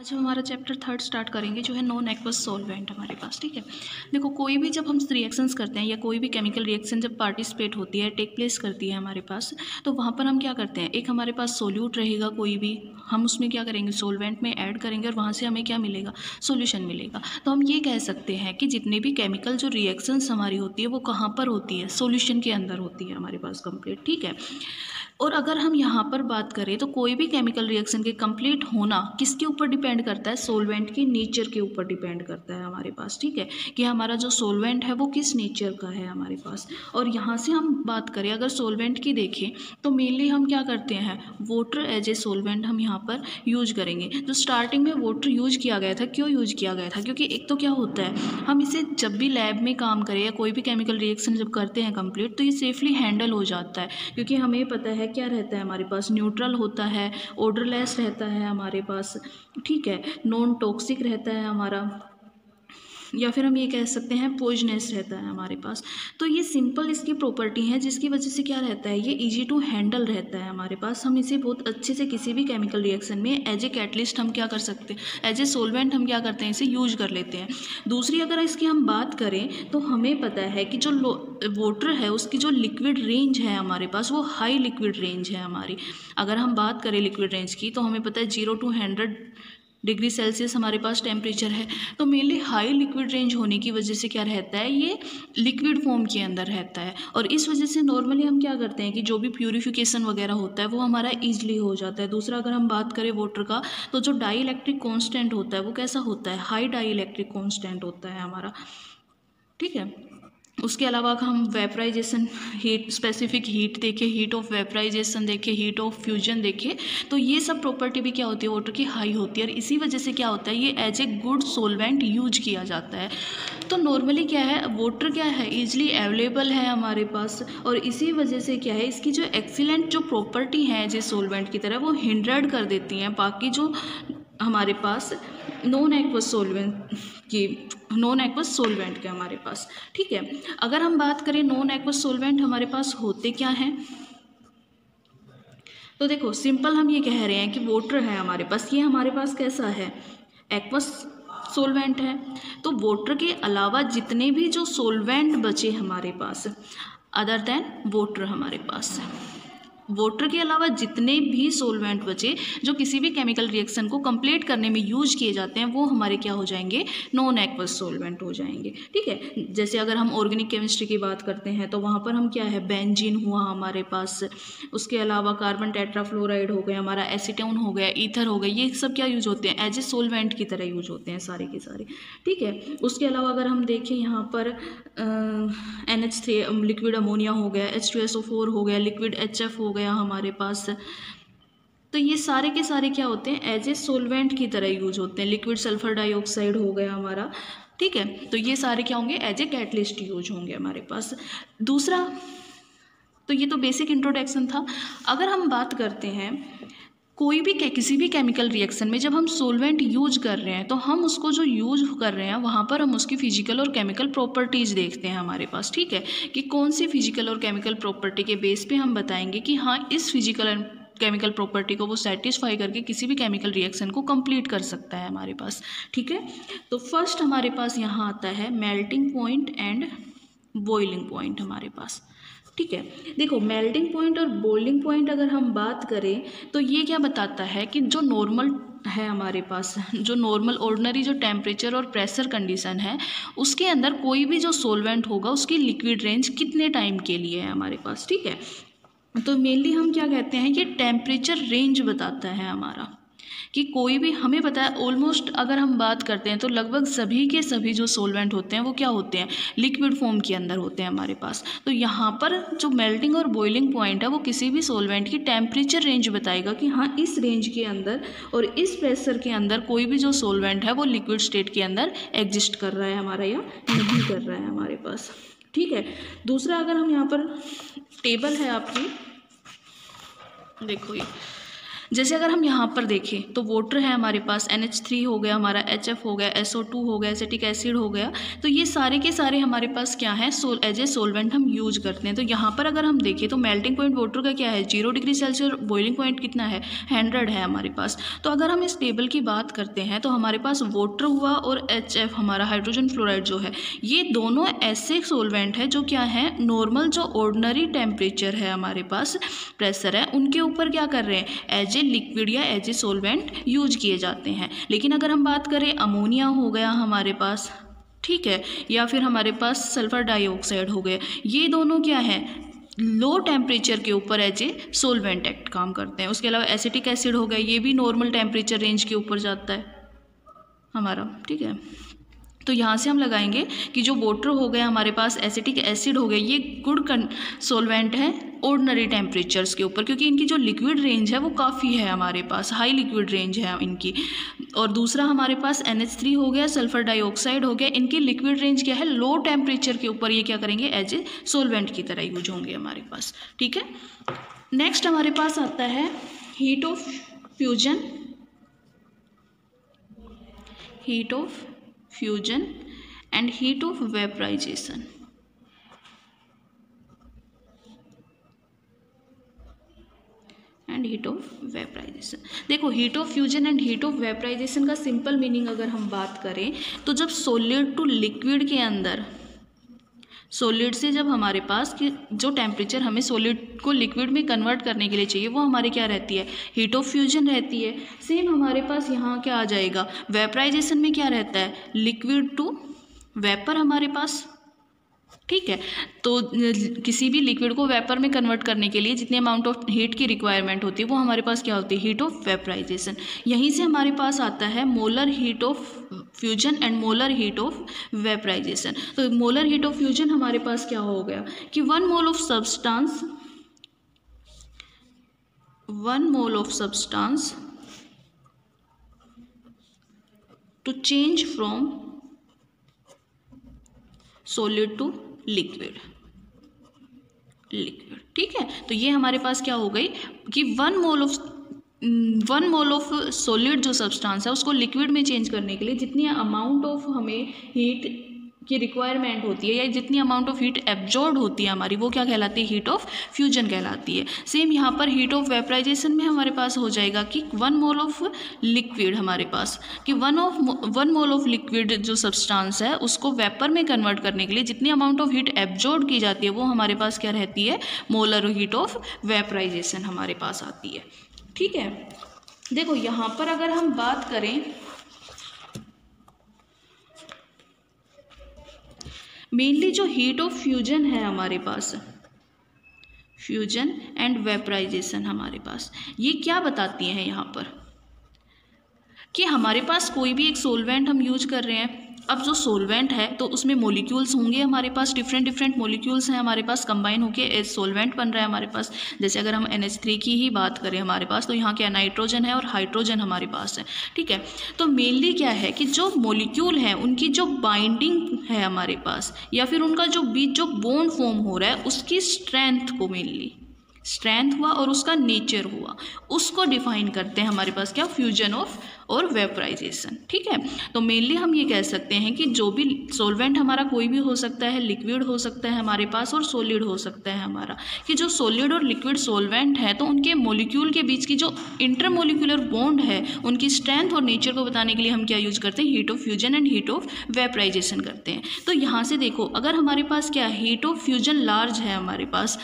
आज हम हमारा चैप्टर 3 स्टार्ट करेंगे जो है नॉन एक्वस सॉल्वेंट हमारे पास। ठीक है, देखो कोई भी जब हम रिएक्शंस करते हैं या कोई भी केमिकल रिएक्शन जब पार्टिसिपेट होती है, टेक प्लेस करती है हमारे पास, तो वहाँ पर हम क्या करते हैं, एक हमारे पास सोल्यूट रहेगा कोई भी, हम उसमें क्या करेंगे, सोल्वेंट में ऐड करेंगे और वहाँ से हमें क्या मिलेगा, सोल्यूशन मिलेगा। तो हम ये कह सकते हैं कि जितने भी केमिकल जो रिएक्शंस हमारी होती है वो कहाँ पर होती है, सोल्यूशन के अंदर होती है हमारे पास कंप्लीट। ठीक है, और अगर हम यहाँ पर बात करें तो कोई भी केमिकल रिएक्शन के कंप्लीट होना किसके ऊपर डिपेंड करता है, सोल्वेंट के नेचर के ऊपर डिपेंड करता है हमारे पास। ठीक है, कि हमारा जो सोल्वेंट है वो किस नेचर का है हमारे पास। और यहाँ से हम बात करें अगर सोल्वेंट की देखें तो मेनली हम क्या करते हैं, वाटर एज ए सोल्वेंट हम यहाँ पर यूज करेंगे। जो स्टार्टिंग में वाटर यूज किया गया था, क्यों यूज किया गया था, क्योंकि एक तो क्या होता है, हम इसे जब भी लैब में काम करें या कोई भी केमिकल रिएक्शन जब करते हैं कंप्लीट, तो ये सेफली हैंडल हो जाता है, क्योंकि हमें पता है क्या रहता है हमारे पास, न्यूट्रल होता है, ओडरलेस रहता है हमारे पास। ठीक है, नॉन टॉक्सिक रहता है हमारा, या फिर हम ये कह सकते हैं पॉइजनस रहता है हमारे पास। तो ये सिंपल इसकी प्रॉपर्टी है जिसकी वजह से क्या रहता है, ये इजी टू हैंडल रहता है हमारे पास। हम इसे बहुत अच्छे से किसी भी केमिकल रिएक्शन में एज ए कैटलिस्ट हम क्या कर सकते हैं, एज ए सोल्वेंट हम क्या करते हैं, इसे यूज कर लेते हैं। दूसरी अगर इसकी हम बात करें तो हमें पता है कि जो वाटर है उसकी जो लिक्विड रेंज है हमारे पास वो हाई लिक्विड रेंज है हमारी। अगर हम बात करें लिक्विड रेंज की तो हमें पता है 0 to 100 डिग्री सेल्सियस हमारे पास टेम्परेचर है। तो मेनली हाई लिक्विड रेंज होने की वजह से क्या रहता है, ये लिक्विड फॉर्म के अंदर रहता है, और इस वजह से नॉर्मली हम क्या करते हैं कि जो भी प्यूरिफिकेशन वगैरह होता है वो हमारा ईजिली हो जाता है। दूसरा अगर हम बात करें वाटर का, तो जो डाई इलेक्ट्रिक कॉन्स्टेंट होता है वो कैसा होता है, हाई डाई इलेक्ट्रिक कॉन्स्टेंट होता है हमारा। ठीक है, उसके अलावा हम वेपराइजेशन हीट, स्पेसिफिक हीट देखें, हीट ऑफ वेपराइजेशन देखें, हीट ऑफ फ्यूजन देखें, तो ये सब प्रॉपर्टी भी क्या होती है, वाटर की हाई होती है, और इसी वजह से क्या होता है, ये as a good solvent use किया जाता है। तो नॉर्मली क्या है, वाटर क्या है, ईजिली अवेलेबल है हमारे पास, और इसी वजह से क्या है, इसकी जो एक्सीलेंट जो प्रॉपर्टी है एज ए सोल्वेंट की तरह वो हिंड्रेड कर देती हैं बाकी जो हमारे पास नॉन एक्वस सोल्वेंट की, नॉन एक्वस सोल्वेंट के हमारे पास। ठीक है, अगर हम बात करें नॉन एक्वस सोल्वेंट हमारे पास होते क्या हैं, तो देखो सिंपल हम ये कह रहे हैं कि वाटर है हमारे पास, ये हमारे पास कैसा है, एक्वस सोल्वेंट है। तो वाटर के अलावा जितने भी जो सोल्वेंट बचे हमारे पास अदर देन वाटर, हमारे पास वाटर के अलावा जितने भी सोल्वेंट बचे जो किसी भी केमिकल रिएक्शन को कंप्लीट करने में यूज किए जाते हैं वो हमारे क्या हो जाएंगे, नॉन एक्वस सोल्वेंट हो जाएंगे। ठीक है, जैसे अगर हम ऑर्गेनिक केमिस्ट्री की बात करते हैं तो वहाँ पर हम क्या है, बेंजीन हुआ हमारे पास, उसके अलावा कार्बन टेट्राफ्लोराइड हो गया हमारा, एसीटोन हो गया, ईथर हो गया, ये सब क्या यूज होते हैं, एज ए सोल्वेंट की तरह यूज होते हैं सारे के सारे। ठीक है, उसके अलावा अगर हम देखें यहाँ पर NH3 लिक्विड अमोनिया हो गया, H2SO4 हो गया, लिक्विड HF हो गया हमारे पास, तो ये सारे के सारे क्या होते हैं, एज ए सोल्वेंट की तरह यूज होते हैं। लिक्विड सल्फर डाइऑक्साइड हो गया हमारा। ठीक है, तो ये सारे क्या होंगे, एज ए कैटलिस्ट यूज होंगे हमारे पास। दूसरा, तो ये तो बेसिक इंट्रोडक्शन था। अगर हम बात करते हैं कोई भी किसी भी केमिकल रिएक्शन में जब हम सोल्वेंट यूज कर रहे हैं तो हम उसको जो यूज कर रहे हैं वहाँ पर हम उसकी फिजिकल और केमिकल प्रॉपर्टीज़ देखते हैं हमारे पास। ठीक है, कि कौन सी फिजिकल और केमिकल प्रॉपर्टी के बेस पे हम बताएंगे कि हाँ इस फिजिकल एंड केमिकल प्रॉपर्टी को वो सेटिस्फाई करके किसी भी केमिकल रिएक्शन को कंप्लीट कर सकता है हमारे पास। ठीक है, तो फर्स्ट हमारे पास यहाँ आता है melting point and boiling point हमारे पास। ठीक है, देखो मेल्टिंग पॉइंट और बॉइलिंग पॉइंट अगर हम बात करें तो ये क्या बताता है कि जो नॉर्मल है हमारे पास, जो नॉर्मल ऑर्डिनरी जो टेम्परेचर और प्रेशर कंडीशन है उसके अंदर कोई भी जो सोल्वेंट होगा उसकी लिक्विड रेंज कितने टाइम के लिए है हमारे पास। ठीक है, तो मेनली हम क्या कहते हैं, ये टेम्परेचर रेंज बताता है हमारा, कि कोई भी हमें पता है ऑलमोस्ट अगर हम बात करते हैं तो लगभग सभी के सभी जो सोल्वेंट होते हैं वो क्या होते हैं, लिक्विड फॉर्म के अंदर होते हैं हमारे पास। तो यहाँ पर जो मेल्टिंग और बॉइलिंग पॉइंट है वो किसी भी सोल्वेंट की टेम्परेचर रेंज बताएगा कि हाँ इस रेंज के अंदर और इस प्रेशर के अंदर कोई भी जो सोल्वेंट है वो लिक्विड स्टेट के अंदर एग्जिस्ट कर रहा है हमारा या नहीं कर रहा है हमारे पास। ठीक है, दूसरा अगर हम यहाँ पर टेबल है आपकी, देखो ये जैसे अगर हम यहाँ पर देखें तो वाटर है हमारे पास, NH3 हो गया हमारा, HF हो गया, SO2 हो गया, एसिटिक एसिड हो गया, तो ये सारे के सारे हमारे पास क्या है, एज ए सोलवेंट हम यूज करते हैं। तो यहाँ पर अगर हम देखें तो मेल्टिंग पॉइंट वाटर का क्या है, 0 डिग्री सेल्सियस, बॉइलिंग पॉइंट कितना है, 100 है हमारे पास। तो अगर हम इस टेबल की बात करते हैं तो हमारे पास वाटर हुआ और HF हमारा हाइड्रोजन फ्लोराइड जो है, ये दोनों ऐसे सोलवेंट है जो क्या है, नॉर्मल जो ऑर्डिनरी टेम्परेचर है हमारे पास, प्रेशर है, उनके ऊपर क्या कर रहे हैं, एज ए लिक्विड या एज ए सोलवेंट यूज किए जाते हैं। लेकिन अगर हम बात करें अमोनिया हो गया हमारे पास, ठीक है, या फिर हमारे पास सल्फर डाइऑक्साइड हो गया, ये दोनों क्या है, लो टेम्परेचर के ऊपर एज ए सोलवेंट एक्ट काम करते हैं। उसके अलावा एसिटिक एसिड हो गया, ये भी नॉर्मल टेम्परेचर रेंज के ऊपर जाता है हमारा, ठीक है। तो यहाँ से हम लगाएंगे कि जो वाटर हो गया हमारे पास, एसिटिक एसिड हो गया, ये गुड सोलवेंट है ऑर्डिनरी टेम्परेचर्स के ऊपर, क्योंकि इनकी जो लिक्विड रेंज है वो काफ़ी है हमारे पास, हाई लिक्विड रेंज है इनकी। और दूसरा हमारे पास NH3 हो गया, सल्फर डाइऑक्साइड हो गया, इनकी लिक्विड रेंज क्या है, लो टेम्परेचर के ऊपर ये क्या करेंगे, एज ए सोलवेंट की तरह यूज होंगे हमारे पास, ठीक है। नेक्स्ट हमारे पास आता है heat of fusion, heat of fusion and heat of vaporisation. And heat of vaporisation, देखो heat of fusion and heat of vaporisation का सिंपल मीनिंग अगर हम बात करें तो जब सॉलिड टू लिक्विड के अंदर, सॉलिड से जब हमारे पास कि जो टेम्परेचर हमें सॉलिड को लिक्विड में कन्वर्ट करने के लिए चाहिए वो हमारे क्या रहती है, हीट ऑफ फ्यूजन रहती है। सेम हमारे पास यहाँ क्या आ जाएगा, वेपराइजेशन में क्या रहता है, लिक्विड टू वेपर हमारे पास, ठीक है। तो किसी भी लिक्विड को वेपर में कन्वर्ट करने के लिए जितनी अमाउंट ऑफ हीट की रिक्वायरमेंट होती है वो हमारे पास क्या होती है, हीट ऑफ वेपराइजेशन। यहीं से हमारे पास आता है molar heat of fusion and molar heat of vaporization. तो मोलर हीट ऑफ फ्यूजन हमारे पास क्या हो गया कि 1 mole of substance, 1 mole of substance to change from solid to liquid, ठीक है। तो ये हमारे पास क्या हो गई कि 1 मोल ऑफ सॉलिड जो सब्सटेंस है उसको लिक्विड में चेंज करने के लिए जितनी अमाउंट ऑफ हमें हीट की रिक्वायरमेंट होती है या जितनी अमाउंट ऑफ हीट एब्जॉर्ब होती है हमारी, वो क्या कहलाती है, हीट ऑफ फ्यूजन कहलाती है। सेम यहाँ पर हीट ऑफ वेपराइजेशन में हमारे पास हो जाएगा कि 1 मोल ऑफ लिक्विड हमारे पास, कि 1 मोल ऑफ लिक्विड जो सब्सटेंस है उसको वेपर में कन्वर्ट करने के लिए जितनी अमाउंट ऑफ हीट एब्जॉर्ब की जाती है वो हमारे पास क्या रहती है, मोलर हीट ऑफ वेपराइजेशन हमारे पास आती है, ठीक है। देखो यहाँ पर अगर हम बात करें मेनली जो हीट ऑफ फ्यूजन है हमारे पास, फ्यूजन एंड वेपराइजेशन हमारे पास, ये क्या बताती हैं यहाँ पर कि हमारे पास कोई भी एक सोलवेंट हम यूज कर रहे हैं। अब जो सोलवेंट है तो उसमें मॉलिक्यूल्स होंगे हमारे पास, डिफरेंट मॉलिक्यूल्स हैं हमारे पास, कंबाइन होके सोलवेंट बन रहा है हमारे पास। जैसे अगर हम NH3 की ही बात करें हमारे पास, तो यहाँ क्या नाइट्रोजन है और हाइड्रोजन हमारे पास है, ठीक है। तो मेनली क्या है कि जो मॉलिक्यूल हैं उनकी जो बाइंडिंग है हमारे पास या फिर उनका जो बीच जो बॉन्ड फॉर्म हो रहा है उसकी स्ट्रेंथ को, मेनली स्ट्रेंथ हुआ और उसका नेचर हुआ, उसको डिफाइन करते हैं हमारे पास क्या, फ्यूजन ऑफ और वेपराइजेशन, ठीक है। तो मेनली हम ये कह सकते हैं कि जो भी सॉल्वेंट हमारा कोई भी हो सकता है, लिक्विड हो सकता है हमारे पास और सॉलिड हो सकता है हमारा, कि जो सॉलिड और लिक्विड सॉल्वेंट है तो उनके मॉलिक्यूल के बीच की जो इंटरमोलिकुलर बॉन्ड है उनकी स्ट्रेंथ और नेचर को बताने के लिए हम क्या यूज करते हैं, heat of fusion and heat of vaporization करते हैं। तो यहाँ से देखो अगर हमारे पास क्या हीट ऑफ फ्यूजन लार्ज है हमारे पास,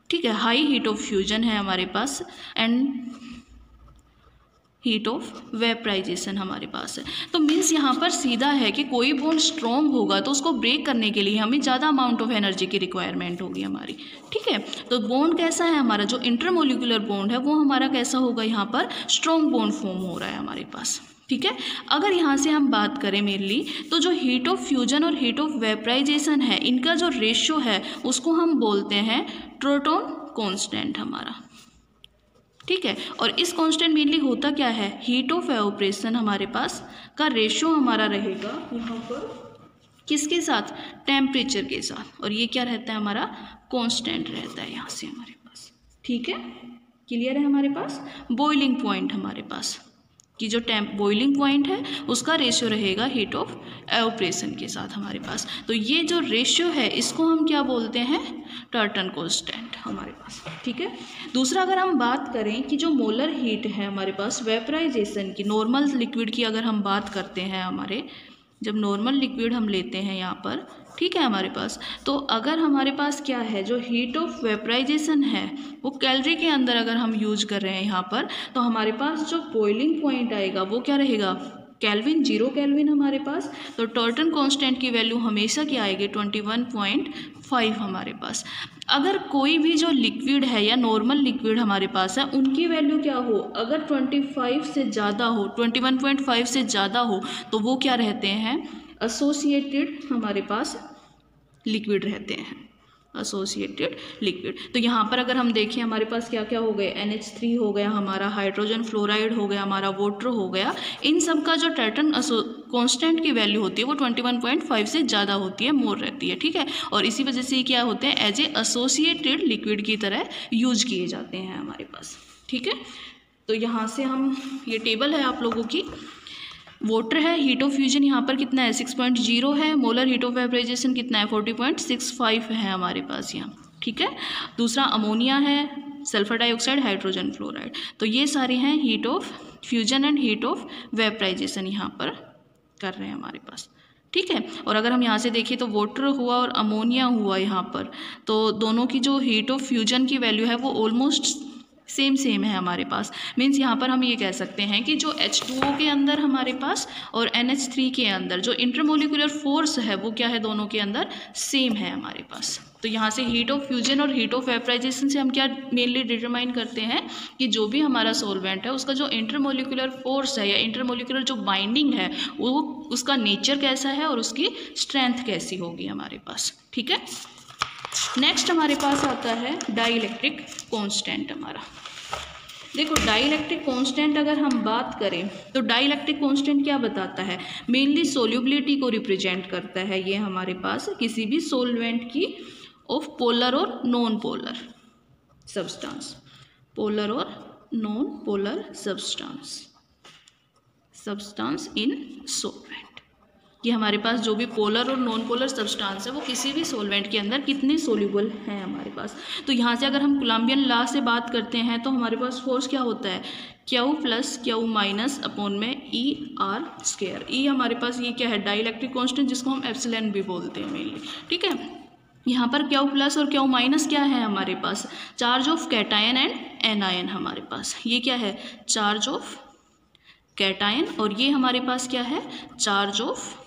ठीक है, हाई हीट ऑफ फ्यूजन है हमारे पास एंड हीट ऑफ वेपराइजेशन हमारे पास है, तो मीन्स यहाँ पर सीधा है कि कोई बॉन्ड स्ट्रॉन्ग होगा तो उसको ब्रेक करने के लिए हमें ज़्यादा अमाउंट ऑफ एनर्जी की रिक्वायरमेंट होगी हमारी, ठीक है। तो बॉन्ड कैसा है हमारा, जो इंटरमोलिकुलर बॉन्ड है वो हमारा कैसा होगा, यहाँ पर स्ट्रॉन्ग बॉन्ड फॉर्म हो रहा है हमारे पास, ठीक है। अगर यहाँ से हम बात करें मेनली तो जो हीट ऑफ फ्यूजन और हीट ऑफ वेपराइजेशन है इनका जो रेशियो है उसको हम बोलते हैं ट्रोटोन कांस्टेंट हमारा, ठीक है। और इस कांस्टेंट मेनली होता क्या है, हीट ऑफ एवोपरेशन हमारे पास का रेशियो हमारा रहेगा यहाँ पर किसके साथ, टेम्परेचर के साथ, और ये क्या रहता है हमारा कांस्टेंट रहता है यहाँ से हमारे पास, ठीक है। क्लियर है हमारे पास। बॉइलिंग पॉइंट हमारे पास कि जो बॉइलिंग पॉइंट है उसका रेशियो रहेगा हीट ऑफ एवोपरेशन के साथ हमारे पास। तो ये जो रेशियो है इसको हम क्या बोलते हैं, टर्टन कांस्टेंट हमारे पास, ठीक है। दूसरा अगर हम बात करें कि जो मोलर हीट है हमारे पास वेपराइजेशन की, नॉर्मल लिक्विड की अगर हम बात करते हैं, हमारे जब नॉर्मल लिक्विड हम लेते हैं यहाँ पर, ठीक है हमारे पास, तो अगर हमारे पास क्या है, जो हीट ऑफ वेपराइजेशन है वो कैलोरी के अंदर अगर हम यूज कर रहे हैं यहाँ पर, तो हमारे पास जो बॉइलिंग पॉइंट आएगा वो क्या रहेगा, केल्विन, 0 केल्विन हमारे पास। तो टॉर्टन कांस्टेंट की वैल्यू हमेशा क्या आएगी, 21.5 हमारे पास। अगर कोई भी जो लिक्विड है या नॉर्मल लिक्विड हमारे पास है उनकी वैल्यू क्या हो, अगर 25 से ज़्यादा हो, 21.5 से ज़्यादा हो, तो वो क्या रहते हैं, एसोसिएटेड हमारे पास लिक्विड रहते हैं, एसोसिएटेड लिक्विड। तो यहाँ पर अगर हम देखें हमारे पास क्या क्या हो गए, NH3 हो गया हमारा, हाइड्रोजन फ्लोराइड हो गया हमारा, वाटर हो गया, इन सब का जो टर्टन कांस्टेंट की वैल्यू होती है वो 21.5 से ज़्यादा होती है, मोर रहती है, ठीक है। और इसी वजह से ये क्या होते हैं, एज ए एसोसिएटेड लिक्विड की तरह यूज किए जाते हैं हमारे पास, ठीक है। तो यहाँ से हम, ये टेबल है आप लोगों की, वाटर है, हीट ऑफ फ्यूजन यहाँ पर कितना है, 6.0 है, मोलर हीट ऑफ वेपराइजेशन कितना है, 40.65 है हमारे पास यहाँ, ठीक है। दूसरा अमोनिया है, सल्फर डाइऑक्साइड, हाइड्रोजन फ्लोराइड। तो ये सारे हैं heat of fusion and heat of vaporization यहाँ पर कर रहे हैं हमारे पास, ठीक है। और अगर हम यहाँ से देखें तो वाटर हुआ और अमोनिया हुआ यहाँ पर, तो दोनों की जो हीट ऑफ फ्यूजन की वैल्यू है वो ऑलमोस्ट सेम है हमारे पास। मीन्स यहाँ पर हम ये कह सकते हैं कि जो H2O के अंदर हमारे पास और NH3 के अंदर जो इंटरमोलिकुलर फोर्स है वो क्या है, दोनों के अंदर सेम है हमारे पास। तो यहाँ से हीट ऑफ फ्यूजन और हीट ऑफ वेपराइजेशन से हम क्या मेनली डिटरमाइन करते हैं कि जो भी हमारा सॉल्वेंट है उसका जो इंटरमोलिकुलर फोर्स है या इंटरमोलिकुलर जो बाइंडिंग है वो उसका नेचर कैसा है और उसकी स्ट्रेंथ कैसी होगी हमारे पास, ठीक है। नेक्स्ट हमारे पास आता है डाइलेक्ट्रिक कांस्टेंट हमारा। देखो डाइलेक्ट्रिक कांस्टेंट अगर हम बात करें तो डाइलेक्ट्रिक कांस्टेंट क्या बताता है, मेनली सोल्यूबिलिटी को रिप्रेजेंट करता है ये हमारे पास किसी भी सोलवेंट की ऑफ पोलर और नॉन पोलर सब्सटेंस, पोलर और non polar substance in solvent. कि हमारे पास जो भी पोलर और नॉन पोलर सब्सटेंस है वो किसी भी सॉल्वेंट के अंदर कितने सोल्यूबल हैं हमारे पास। तो यहाँ से अगर हम कोलम्बियन लॉ से बात करते हैं तो हमारे पास फोर्स क्या होता है, Q plus Q minus upon में E/R²। ई हमारे पास ये क्या है, डाइलेक्ट्रिक कांस्टेंट जिसको हम एप्सिलॉन भी बोलते हैं मेनली, ठीक है। यहाँ पर Q प्लस और Q माइनस क्या है हमारे पास, charge of cation and anion हमारे पास, ये क्या है, चार्ज ऑफ कैटायन, और ये हमारे पास क्या है, चार्ज ऑफ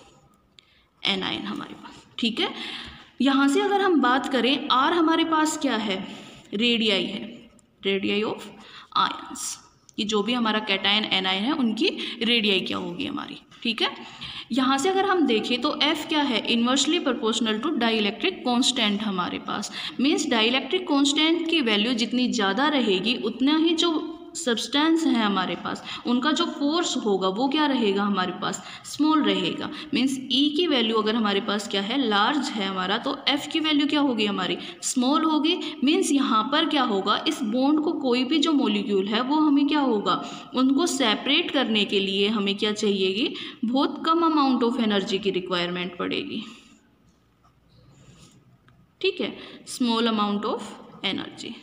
एनायन हमारे पास, ठीक है। यहाँ से अगर हम बात करें R हमारे पास क्या है, रेडियाई है, रेडियाई ऑफ आयंस, कि जो भी हमारा कैटायन एनायन है उनकी रेडियाई क्या होगी हमारी, ठीक है। यहाँ से अगर हम देखें तो F क्या है, inversely proportional to dielectric constant हमारे पास। मीन्स डाइलेक्ट्रिक कांस्टेंट की वैल्यू जितनी ज़्यादा रहेगी उतना ही जो सब्सटेंस है हमारे पास उनका जो फोर्स होगा वो क्या रहेगा हमारे पास, स्मॉल रहेगा। मीन्स E की वैल्यू अगर हमारे पास क्या है, लार्ज है हमारा, तो F की वैल्यू क्या होगी हमारी, स्मॉल होगी। मीन्स यहाँ पर क्या होगा, इस बॉन्ड को कोई भी जो मॉलिक्यूल है वो हमें क्या होगा, उनको सेपरेट करने के लिए हमें क्या चाहिएगी, बहुत कम अमाउंट ऑफ एनर्जी की रिक्वायरमेंट पड़ेगी, ठीक है, small amount of energy.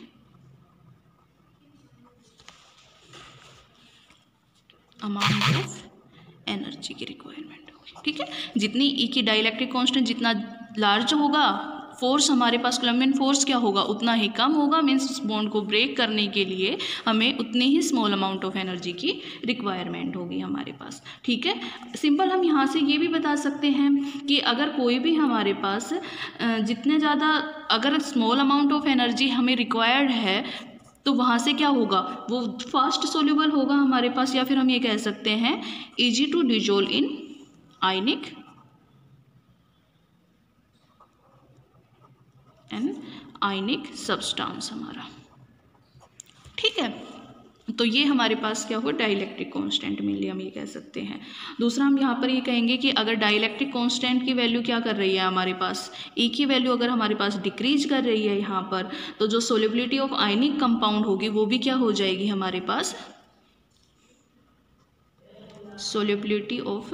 Amount of energy की रिक्वायरमेंट होगी, ठीक है। जितनी E की डाइलेक्ट्रिक कांस्टेंट जितना लार्ज होगा, फोर्स हमारे पास कोलम्बियन फोर्स क्या होगा, उतना ही कम होगा। मीन्स उस बॉन्ड को ब्रेक करने के लिए हमें उतनी ही स्मॉल अमाउंट ऑफ एनर्जी की रिक्वायरमेंट होगी हमारे पास, ठीक है। सिंपल हम यहाँ से ये भी बता सकते हैं कि अगर कोई भी हमारे पास जितने ज़्यादा अगर स्मॉल अमाउंट ऑफ एनर्जी हमें रिक्वायर्ड है तो वहाँ से क्या होगा, वो फास्ट सोल्यूबल होगा हमारे पास, या फिर हम ये कह सकते हैं easy to dissolve in ionic and ionic substance हमारा, ठीक है। तो ये हमारे पास क्या हुआ, डाइलेक्ट्रिक कांस्टेंट मेनली हम ये कह सकते हैं। दूसरा हम यहाँ पर ये कहेंगे कि अगर डाइलेक्ट्रिक कांस्टेंट की वैल्यू क्या कर रही है हमारे पास, ई की वैल्यू अगर हमारे पास डिक्रीज कर रही है यहाँ पर, तो जो सोल्युबिलिटी ऑफ आयनिक कंपाउंड होगी वो भी क्या हो जाएगी हमारे पास, सोल्युबिलिटी ऑफ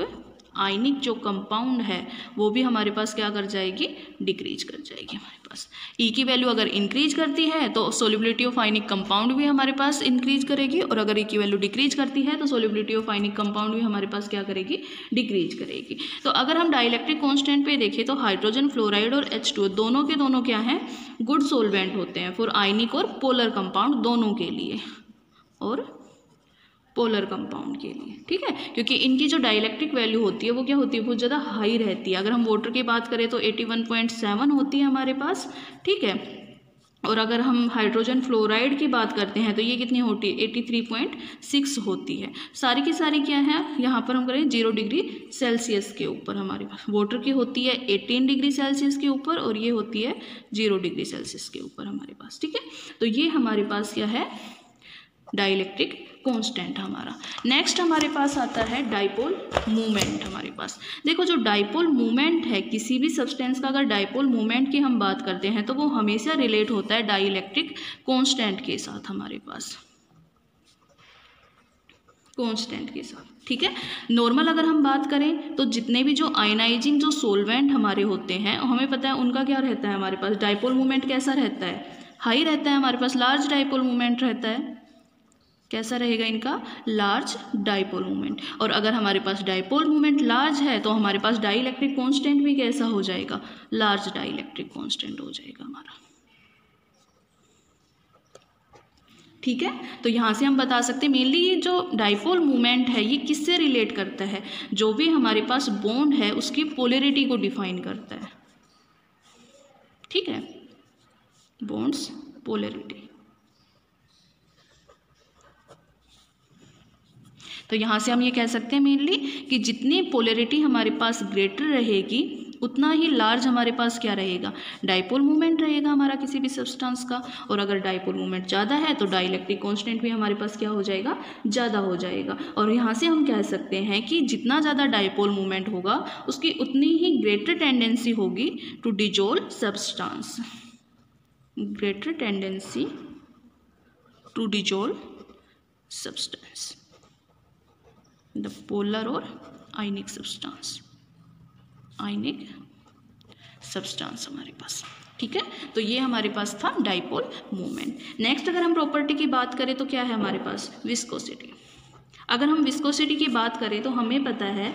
आयनिक जो कंपाउंड है वो भी हमारे पास क्या कर जाएगी, डिक्रीज कर जाएगी हमारे पास। ई की वैल्यू अगर इंक्रीज करती है तो सोल्युबिलिटी ऑफ आयनिक कंपाउंड भी हमारे पास इंक्रीज करेगी, और अगर ई की वैल्यू डिक्रीज करती है तो सोल्युबिलिटी ऑफ आयनिक कंपाउंड भी हमारे पास क्या करेगी, डिक्रीज करेगी। तो अगर हम डाइलेक्ट्रिक कांस्टेंट पे देखें तो हाइड्रोजन फ्लोराइड और H2 दोनों के दोनों क्या हैं, गुड सोलवेंट होते हैं फॉर आयनिक और पोलर कंपाउंड दोनों के लिए, और पोलर कंपाउंड के लिए, ठीक है, क्योंकि इनकी जो डाइलेक्ट्रिक वैल्यू होती है वो क्या होती है, बहुत ज़्यादा हाई रहती है। अगर हम वाटर की बात करें तो 81.7 होती है हमारे पास, ठीक है, और अगर हम हाइड्रोजन फ्लोराइड की बात करते हैं तो ये कितनी होती है, 83.6 होती है। सारी की सारी क्या है, यहाँ पर हम करें 0 डिग्री सेल्सियस के ऊपर हमारे पास। वाटर की होती है 18 डिग्री सेल्सियस के ऊपर, और ये होती है 0 डिग्री सेल्सियस के ऊपर हमारे पास, ठीक है। तो ये हमारे पास क्या है, डाइलेक्ट्रिक कांस्टेंट हमारा। नेक्स्ट हमारे पास आता है डाइपोल मूवमेंट हमारे पास। देखो जो डाइपोल मूवमेंट है किसी भी सब्सटेंस का, अगर डाइपोल मूवमेंट की हम बात करते हैं तो वो हमेशा रिलेट होता है डाइलेक्ट्रिक कांस्टेंट के साथ हमारे पास, कांस्टेंट के साथ, ठीक है। नॉर्मल अगर हम बात करें तो जितने भी जो आयनाइजिंग जो सोलवेंट हमारे होते हैं हमें पता है उनका क्या रहता है हमारे पास, डाइपोल मूवमेंट कैसा रहता है, हाई रहता है हमारे पास, लार्ज डाइपोल मूवमेंट रहता है। कैसा रहेगा इनका, लार्ज डाइपोल मूवमेंट। और अगर हमारे पास डाइपोल मूवमेंट लार्ज है तो हमारे पास डाइलेक्ट्रिक कांस्टेंट भी कैसा हो जाएगा, लार्ज डाइलेक्ट्रिक कांस्टेंट हो जाएगा हमारा, ठीक है। तो यहाँ से हम बता सकते हैं मेनली ये जो डाइपोल मूवमेंट है ये किससे रिलेट करता है, जो भी हमारे पास बॉन्ड है उसकी पोलैरिटी को डिफाइन करता है, ठीक है, बॉन्ड्स पोलैरिटी। तो यहाँ से हम ये कह सकते हैं मेनली कि जितनी पोलैरिटी हमारे पास ग्रेटर रहेगी उतना ही लार्ज हमारे पास क्या रहेगा, डाइपोल मूवमेंट रहेगा हमारा किसी भी सब्सटेंस का। और अगर डाइपोल मूवमेंट ज़्यादा है तो डाइलेक्ट्रिक कांस्टेंट भी हमारे पास क्या हो जाएगा, ज़्यादा हो जाएगा। और यहाँ से हम कह सकते हैं कि जितना ज़्यादा डाइपोल मूवमेंट होगा उसकी उतनी ही ग्रेटर टेंडेंसी होगी to dissolve substance, greater tendency to dissolve substance, the polar और आयनिक सब्सटेंस, आयनिक सब्सटेंस हमारे पास, ठीक है। तो ये हमारे पास था डाइपोल मूवमेंट। नेक्स्ट अगर हम प्रॉपर्टी की बात करें तो क्या है हमारे पास, विस्कोसिटी। अगर हम विस्कोसिटी की बात करें तो हमें पता है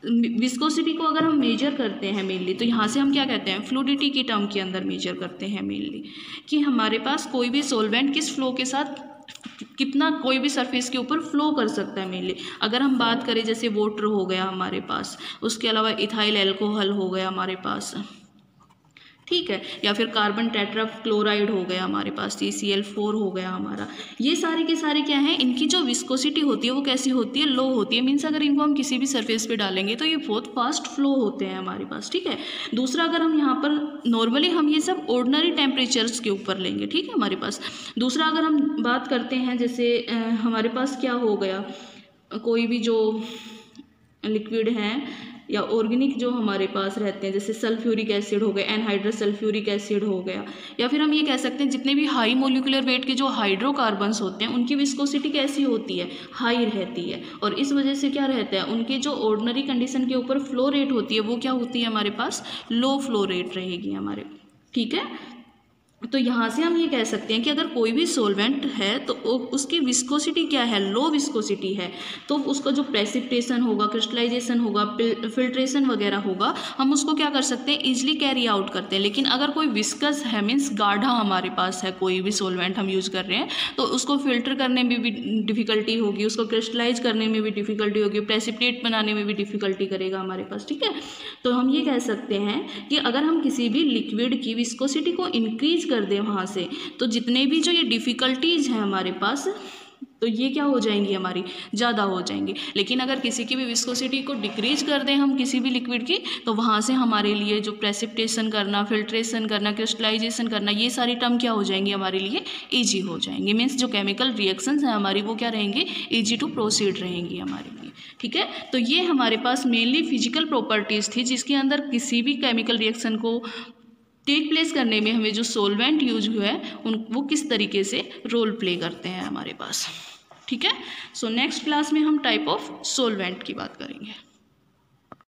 विस्कोसिटी को अगर हम मेजर करते हैं मेनली तो यहाँ से हम क्या कहते हैं, फ्लूइडिटी की टर्म के अंदर मेजर करते हैं मेनली, कि हमारे पास कोई भी सॉल्वेंट किस फ्लो के साथ कितना कोई भी सरफेस के ऊपर फ्लो कर सकता है मेनली। अगर हम बात करें जैसे वाटर हो गया हमारे पास, उसके अलावा इथाइल अल्कोहल हो गया हमारे पास, ठीक है, या फिर कार्बन टेट्रा क्लोराइड हो गया हमारे पास, CCl4 हो गया हमारा, ये सारे के सारे क्या हैं, इनकी जो विस्कोसिटी होती है वो कैसी होती है, लो होती है। मीन्स अगर इनको हम किसी भी सरफेस पे डालेंगे तो ये बहुत फास्ट फ्लो होते हैं हमारे पास, ठीक है। दूसरा अगर हम यहाँ पर नॉर्मली हम ये सब ऑर्डिनरी टेम्परेचर्स के ऊपर लेंगे, ठीक है हमारे पास। दूसरा अगर हम बात करते हैं जैसे हमारे पास क्या हो गया, कोई भी जो लिक्विड हैं या ऑर्गेनिक जो हमारे पास रहते हैं जैसे सल्फ्यूरिक एसिड हो गया, एनहाइड्रस सल्फ्यूरिक एसिड हो गया, या फिर हम ये कह सकते हैं जितने भी हाई मोलिकुलर वेट के जो हाइड्रोकार्बन्स होते हैं उनकी विस्कोसिटी कैसी होती है, हाई रहती है। और इस वजह से क्या रहता है, उनकी जो ऑर्डिनरी कंडीशन के ऊपर फ्लो रेट होती है वो क्या होती है हमारे पास, लो फ्लो रेट रहेगी हमारे, ठीक है। तो यहाँ से हम ये कह सकते हैं कि अगर कोई भी सॉल्वेंट है तो उसकी विस्कोसिटी क्या है, लो विस्कोसिटी है, तो उसका जो प्रेसिपिटेशन होगा, क्रिस्टलाइजेशन होगा, फिल्ट्रेशन वगैरह होगा, हम उसको क्या कर सकते हैं, इजीली कैरी आउट करते हैं। लेकिन अगर कोई विस्कस है, मीन्स गाढ़ा हमारे पास है, कोई भी सॉल्वेंट हम यूज़ कर रहे हैं तो उसको फिल्टर करने में भी डिफ़िकल्टी होगी, उसको क्रिस्टलाइज करने में भी डिफ़िकल्टी होगी, प्रेसिपिटेट बनाने में भी डिफ़िकल्टी करेगा हमारे पास, ठीक है। तो हम ये कह सकते हैं कि अगर हम किसी भी लिक्विड की विस्कोसिटी को इंक्रीज कर दे वहाँ से, तो जितने भी जो ये डिफ़िकल्टीज़ हैं हमारे पास तो ये क्या हो जाएंगी हमारी, ज़्यादा हो जाएंगी। लेकिन अगर किसी की भी विस्कोसिटी को डिक्रीज कर दें हम किसी भी लिक्विड की, तो वहाँ से हमारे लिए जो प्रेसिपिटेशन करना, फिल्ट्रेशन करना, क्रिस्टलाइजेशन करना, ये सारी टर्म क्या हो जाएंगी हमारे लिए, ईजी हो जाएंगे। मीन्स जो केमिकल रिएक्शंस हैं हमारी वो क्या रहेंगी, ईजी टू प्रोसीड रहेंगी हमारे लिए। ठीक है, तो ये हमारे पास मेनली फिजिकल प्रॉपर्टीज़ थी जिसके अंदर किसी भी केमिकल रिएक्शन को टेक प्लेस करने में हमें जो सोलवेंट यूज हुआ है वो किस तरीके से रोल प्ले करते हैं हमारे पास। ठीक है, सो नेक्स्ट क्लास में हम टाइप ऑफ सोलवेंट की बात करेंगे।